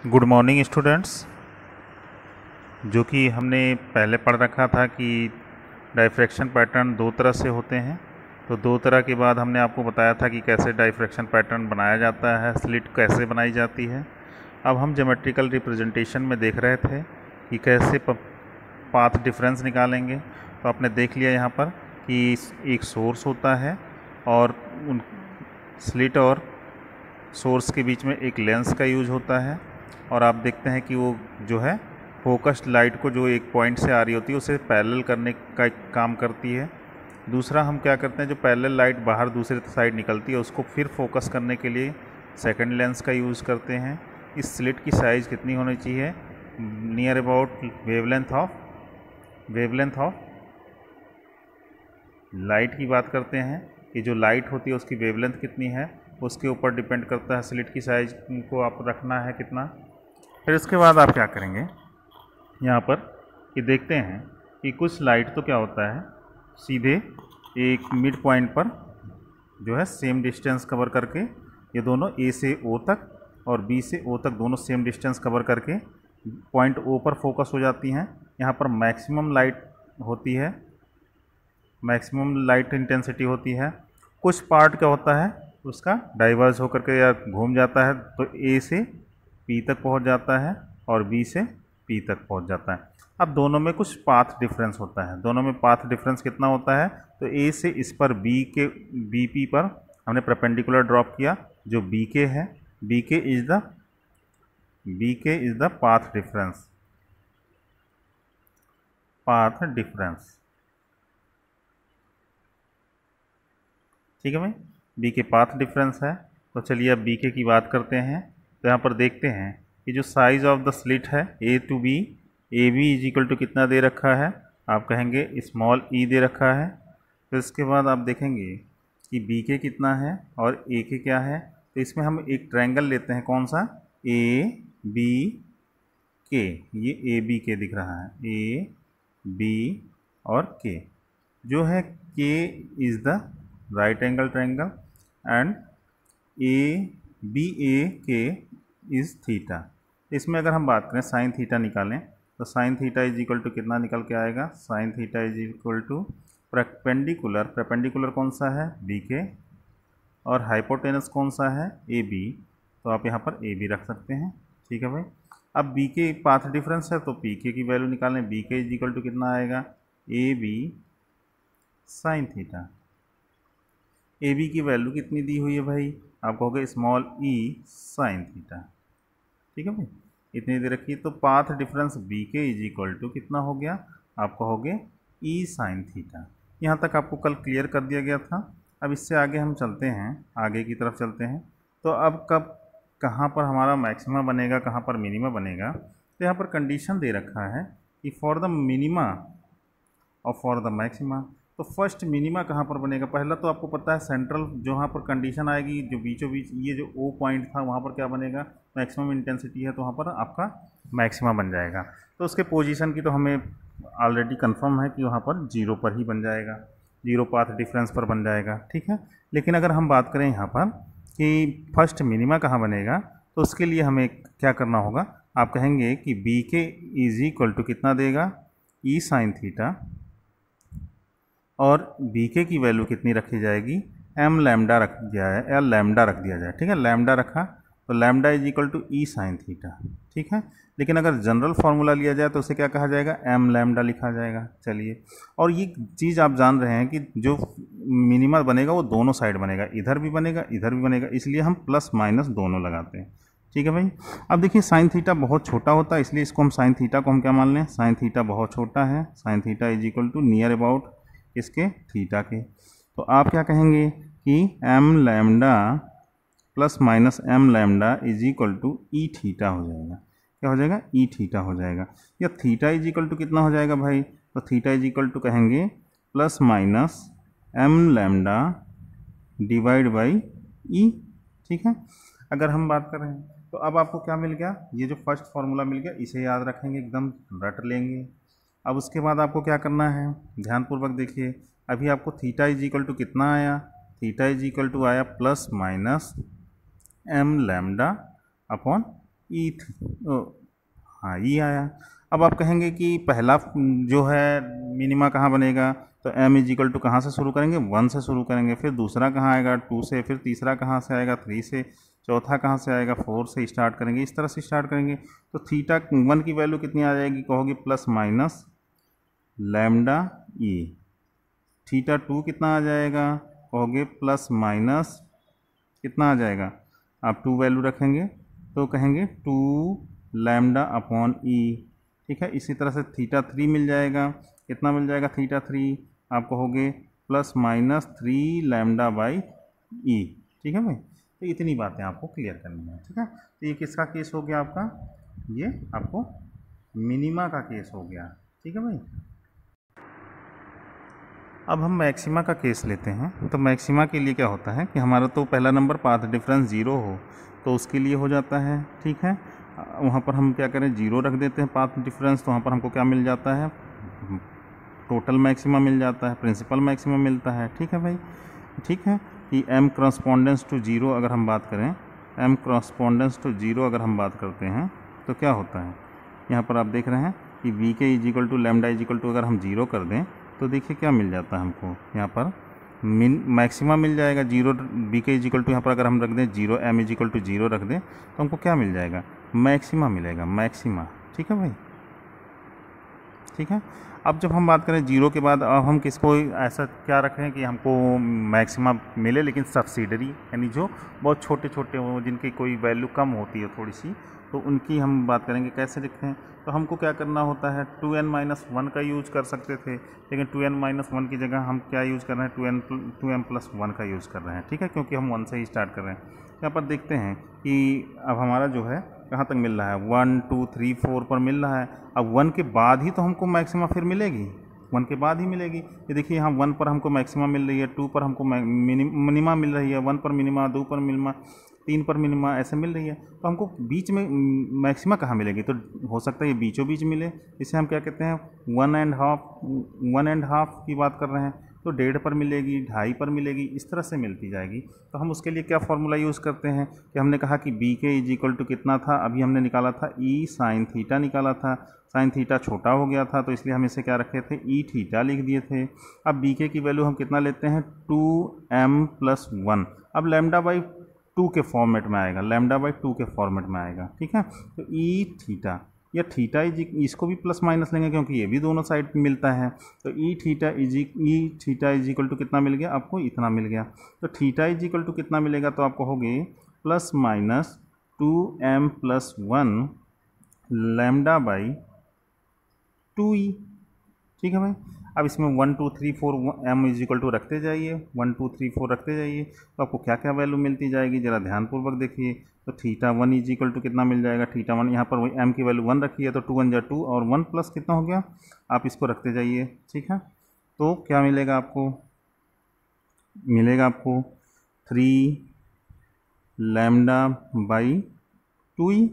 Good morning students. जो कि हमने पहले पढ़ रखा था कि डाइफ्रैक्शन पैटर्न दो तरह से होते हैं। तो दो तरह के बाद हमने आपको बताया था कि कैसे डाइफ्रैक्शन पैटर्न बनाया जाता है, स्लिट कैसे बनाई जाती है। अब हम ज्योमेट्रिकल रिप्रेजेंटेशन में देख रहे थे कि कैसे पाथ डिफरेंस निकालेंगे। तो आपने देख लिया यहाँ पर कि एक सोर्स होता है और उन स्लिट और सोर्स के बीच में एक लेंस का यूज होता है। और आप देखते हैं कि वो जो है फोकस्ड लाइट को जो एक पॉइंट से आ रही होती है उसे पैरेलल करने का काम करती है। दूसरा हम क्या करते हैं, जो पैरेलल लाइट बाहर दूसरी साइड निकलती है उसको फिर फोकस करने के लिए सेकंड लेंस का यूज़ करते हैं। इस स्लिट की साइज़ कितनी होनी चाहिए, near about wavelength of light की बात करते हैं कि जो लाइट होती है उसकी वेवलेंथ कितनी है उसके ऊपर डिपेंड करता है स्लिट की साइज़ को आप रखना है कितना। फिर इसके बाद आप क्या करेंगे यहाँ पर कि देखते हैं कि कुछ लाइट तो क्या होता है सीधे एक मिड पॉइंट पर जो है सेम डिस्टेंस कवर करके, ये दोनों ए से ओ तक और बी से ओ तक दोनों सेम डिस्टेंस कवर करके पॉइंट ओ पर फोकस हो जाती हैं। यहाँ पर मैक्सिमम लाइट होती है, मैक्सिमम लाइट इंटेंसिटी होती है। कुछ पार्ट क्या होता है उसका डाइवर्ज होकर के या घूम जाता है, तो ए से पी तक पहुंच जाता है और बी से पी तक पहुंच जाता है। अब दोनों में कुछ पाथ डिफरेंस होता है, दोनों में पाथ डिफरेंस कितना होता है, तो ए से इस पर बी पी पर हमने परपेंडिकुलर ड्रॉप किया जो बी के है, बी के इज द पाथ डिफरेंस। ठीक है भाई, बी के पाथ डिफरेंस है। तो चलिए अब बी के की बात करते हैं। तो यहाँ पर देखते हैं कि जो साइज़ ऑफ द स्लिट है A to B, A B is equal to कितना दे रखा है, आप कहेंगे स्मॉल ई दे रखा है। फिर इसके बाद आप देखेंगे कि बी के कितना है और ए के क्या है। तो इसमें हम एक ट्रायंगल लेते हैं, कौन सा, ए बी के, ये ए बी के दिख रहा है, ए बी और के जो है K is the right angle triangle and A B A K is theta. इसमें अगर हम बात करें साइन थीटा निकालें तो sine theta is equal to कितना निकल के आएगा, sine theta is equal to perpendicular कौन सा है, बी के, और हाइपोटेनस कौन सा है, ए बी। तो आप यहाँ पर ए बी रख सकते हैं। ठीक है भाई, अब बी के पाथ डिफरेंस है तो पी के की वैल्यू निकालें, बी के इज इक्वल टू कितना आएगा, A B sine theta. A B की वैल्यू कितनी दी हुई है भाई, आप कहोगे स्मॉल ई साइन थीटा। ठीक है भाई, इतनी दे रखी। तो पाथ डिफरेंस बी के इज इक्वल टू कितना हो गया, आप कहोगे ई साइन थीटा। यहाँ तक आपको कल क्लियर कर दिया गया था। अब इससे आगे हम चलते हैं, आगे की तरफ चलते हैं। तो अब कब कहाँ पर हमारा मैक्सिमा बनेगा, कहाँ पर मिनिमा बनेगा। तो यहाँ पर कंडीशन दे रखा है कि फॉर द मिनिमा और फॉर द मैक्सिमा। तो फर्स्ट मिनिमा कहाँ पर बनेगा, पहला तो आपको पता है सेंट्रल जो वहाँ पर कंडीशन आएगी, जो बीचों बीच ये जो ओ पॉइंट था वहाँ पर क्या बनेगा, मैक्सिमम इंटेंसिटी है, तो वहाँ पर आपका मैक्सिमा बन जाएगा। तो उसके पोजीशन की तो हमें ऑलरेडी कंफर्म है कि वहाँ पर जीरो पर ही बन जाएगा, जीरो पाथ डिफरेंस पर बन जाएगा। ठीक है, लेकिन अगर हम बात करें यहाँ पर कि फर्स्ट मिनिमा कहाँ बनेगा, तो उसके लिए हमें क्या करना होगा, आप कहेंगे कि बी के इज इक्वल टू कितना देगा, ई साइन थीटा, और बी के की वैल्यू कितनी रखी जाएगी, एम लैम्डा रख दिया है, या लैम्डा रख दिया जाए। ठीक है, लैम्डा रखा तो lambda is equal to E sine theta. ठीक है, लेकिन अगर जनरल फार्मूला लिया जाए तो उसे क्या कहा जाएगा, एम लैम्डा लिखा जाएगा। चलिए, और ये चीज़ आप जान रहे हैं कि जो मिनिमा बनेगा वो दोनों साइड बनेगा, इधर भी बनेगा इधर भी बनेगा, इसलिए हम प्लस माइनस दोनों लगाते हैं। ठीक है भाई, अब देखिए साइन थीटा बहुत छोटा होता है, इसलिए इसको हम साइन थीटा को हम क्या मान लें, साइन थीटा बहुत छोटा है, sine theta is equal to near about इसके थीटा के। तो आप क्या कहेंगे कि M lambda plus minus M lambda is equal to E theta हो जाएगा। क्या हो जाएगा, ई थीटा हो जाएगा। या थीटा इज इक्वल टू कितना हो जाएगा भाई, तो थीटा इज इक्वल टू कहेंगे plus minus M lambda divide by E. ठीक है, अगर हम बात कर रहे हैं तो अब आपको क्या मिल गया, ये जो फर्स्ट फार्मूला मिल गया इसे याद रखेंगे, एकदम रट लेंगे। अब उसके बाद आपको क्या करना है, ध्यानपूर्वक देखिए। अभी आपको थीटा इज इक्वल टू कितना आया, थीटा इज इक्वल टू आया plus minus M lambda upon E, हाँ ई आया। अब आप कहेंगे कि पहला जो है मिनिमा कहाँ बनेगा, तो m इज इक्वल टू कहाँ से शुरू करेंगे, 1 से शुरू करेंगे, फिर दूसरा कहाँ आएगा 2 से, फिर तीसरा कहाँ से आएगा 3 से, चौथा कहाँ से आएगा 4 से स्टार्ट करेंगे, इस तरह से स्टार्ट करेंगे। तो थीटा 1 की वैल्यू कितनी आ जाएगी, कहोगे प्लस माइनस लैम्डा ई। थीटा 2 कितना आ जाएगा, कहोगे प्लस माइनस कितना आ जाएगा, आप 2 वैल्यू रखेंगे तो कहेंगे 2 लैम्डा अपॉन ई। ठीक है, इसी तरह से थीटा 3 मिल जाएगा, कितना मिल जाएगा थीटा 3, आप कहोगे plus minus 3 lambda by E. ठीक है भाई, तो इतनी बातें आपको क्लियर करनी है। ठीक है, तो ये किसका केस हो गया आपका, ये आपको मिनिमा का केस हो गया। ठीक है भाई, अब हम मैक्सिमा का केस लेते हैं। तो मैक्सिमा के लिए क्या होता है कि हमारा तो पहला नंबर पाथ डिफरेंस 0 हो तो उसके लिए हो जाता है। ठीक है, वहाँ पर हम क्या करें 0 रख देते हैं पाथ डिफरेंस, तो वहाँ पर हमको क्या मिल जाता है, टोटल मैक्सिमा मिल जाता है, प्रिंसिपल मैक्सिमा मिलता है। ठीक है भाई, ठीक है कि m करस्पॉन्डेंस टू 0 अगर हम बात करें, m करस्पॉन्डेंस टू 0 अगर हम बात करते हैं तो क्या होता है, यहाँ पर आप देख रहे हैं कि V K is equal to lambda is equal to अगर हम 0 कर दें तो देखिए क्या मिल जाता है हमको, यहाँ पर मैक्सिमा मिल जाएगा 0। बी के इज इक्वल टू यहाँ पर अगर हम रख दें 0, m इज इक्वल टू 0 रख दें तो हमको क्या मिल जाएगा, मैक्सिमा मिलेगा, मैक्सिमा। ठीक है भाई, ठीक है। अब जब हम बात करें 0 के बाद, अब हम किसको ऐसा क्या रखें कि हमको मैक्सिमा मिले लेकिन सब्सिडरी, यानी जो बहुत छोटे छोटे हों, जिनकी कोई वैल्यू कम होती है थोड़ी सी, तो उनकी हम बात करेंगे कैसे लिखें। तो हमको क्या करना होता है, 2n-1 का यूज़ कर सकते थे, लेकिन 2n-1 की जगह हम क्या यूज़ कर रहे हैं, 2m+1 का यूज़ कर रहे हैं। ठीक है, क्योंकि हम 1 से ही स्टार्ट कर रहे हैं। यहाँ पर देखते हैं कि अब हमारा जो है कहाँ तक मिल रहा है, 1 2 3 4 पर मिल रहा है। अब 1 के बाद ही तो हमको मैक्सिमा फिर मिलेगी, 1 के बाद ही मिलेगी। ये देखिए यहाँ 1 पर हमको मैक्सिमा मिल रही है, 2 पर हमको मिनिमा मिल रही है, 1 पर मिनिमा, 2 पर मिनिमा, 3 पर मिनिमा, ऐसे मिल रही है। तो हमको बीच में मैक्सिमा कहाँ मिलेगी, तो हो सकता है ये बीचों बीच मिले। इसे हम क्या कहते हैं, 1.5 की बात कर रहे हैं, तो 1.5 पर मिलेगी, 2.5 पर मिलेगी, इस तरह से मिलती जाएगी। तो हम उसके लिए क्या फॉर्मूला यूज़ करते हैं कि हमने कहा कि बी के इज इक्वल टू कितना था, अभी हमने निकाला था ई साइन थीटा निकाला था, साइन थीटा छोटा हो गया था तो इसलिए हम इसे क्या रखे थे, ई थीटा लिख दिए थे। अब बी के की वैल्यू हम कितना लेते हैं, 2m+1। अब लैम्डा बाई 2 के फॉर्मेट में आएगा, लैम्डा बाई 2 के फॉर्मेट में आएगा। ठीक है, तो ई थीटा या थीटा इसको भी प्लस माइनस लेंगे क्योंकि ये भी दोनों साइड मिलता है। तो E theta is equal to कितना मिल गया आपको, इतना मिल गया। तो थीटा इज इक्वल टू कितना मिलेगा, तो आप कहोगे plus minus 2m+1 lambda by 2e। ठीक है भाई, अब इसमें 1 2 3 4 m इज इक्वल टू रखते जाइए, 1 2 3 4 रखते जाइए, तो आपको क्या क्या वैल्यू मिलती जाएगी, ज़रा ध्यानपूर्वक देखिए। तो थीटा 1 इज इक्वल टू कितना मिल जाएगा, थीटा 1 यहाँ पर m की वैल्यू 1 रखी है तो 2 1 जा 2 और 1 प्लस कितना हो गया, आप इसको रखते जाइए। ठीक है, तो क्या मिलेगा आपको, मिलेगा आपको 3 लैम्डा बाई 2e।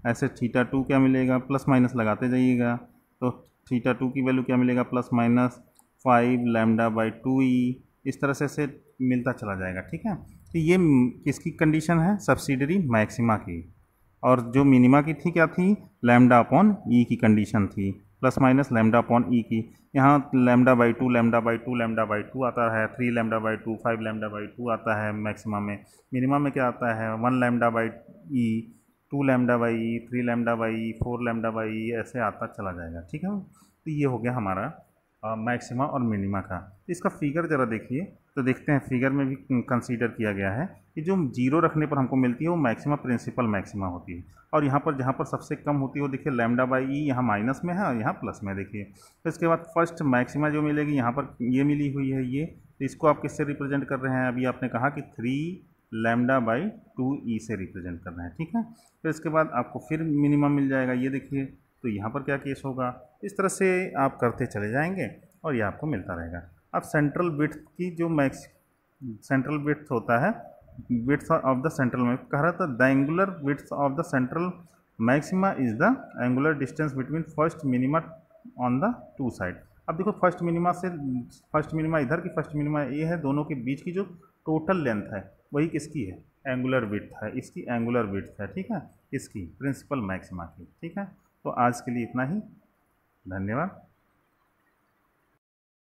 ऐसे थीटा 2 क्या मिलेगा, प्लस माइनस लगाते जाइएगा, तो थीटा 2 की वैल्यू क्या मिलेगा, plus minus 5 lambda by 2e। इस तरह से मिलता चला जाएगा। ठीक है, तो ये किसकी कंडीशन है, सब्सिडरी मैक्सिमा की। और जो मिनिमा की थी क्या थी, लैम्डा अपॉन ई की कंडीशन थी, प्लस माइनस लैम्डा अपॉन ई की। यहाँ lambda by 2 lambda by 2 lambda by 2 आता है, 3 लैम्डा बाई 2 5 लैम्डा बाई 2 आता है मैक्सिमा में। मिनिमा में क्या आता है, 1 lambda by E, 2 lambda by, 3 lambda by, 4 lambda by, ऐसे आता चला जाएगा। ठीक है, तो ये हो गया हमारा मैक्सिमा और मिनिमा का। इसका फिगर ज़रा देखिए, तो देखते हैं फिगर में भी कंसीडर किया गया है कि जो 0 रखने पर हमको मिलती है वो मैक्सिमा प्रिंसिपल मैक्सिमा होती है, और यहाँ पर जहाँ पर सबसे कम होती है वो देखिए लैम्डा बाई ई, यहाँ माइनस में है और यहाँ प्लस में देखिए। तो इसके बाद फर्स्ट मैक्सिमा जो मिलेगी यहाँ पर ये मिली हुई है ये, तो इसको आप किससे रिप्रेजेंट कर रहे हैं, अभी आपने कहा कि 3 लैम्डा बाई 2e से रिप्रेजेंट कर रहे हैं। ठीक है, तो इसके बाद आपको फिर मिनिमम मिल जाएगा, ये देखिए, तो यहाँ पर क्या केस होगा, इस तरह से आप करते चले जाएंगे और ये आपको मिलता रहेगा। अब सेंट्रल विड्थ की जो सेंट्रल विड्थ होता है, विड्थ ऑफ द सेंट्रल में कह रहा था, the angular width of the central maxima is the angular distance between first minima on the 2 side. अब देखो फर्स्ट मिनिमा से फर्स्ट मिनिमा इधर की फर्स्ट मिनिमा ये है, दोनों के बीच की जो टोटल लेंथ है वही किसकी है, एंगुलर विड्थ है, इसकी एंगुलर विड्थ है, ठीक है, इसकी प्रिंसिपल मैक्सिमा की, ठीक है। तो आज के लिए इतना ही, धन्यवाद।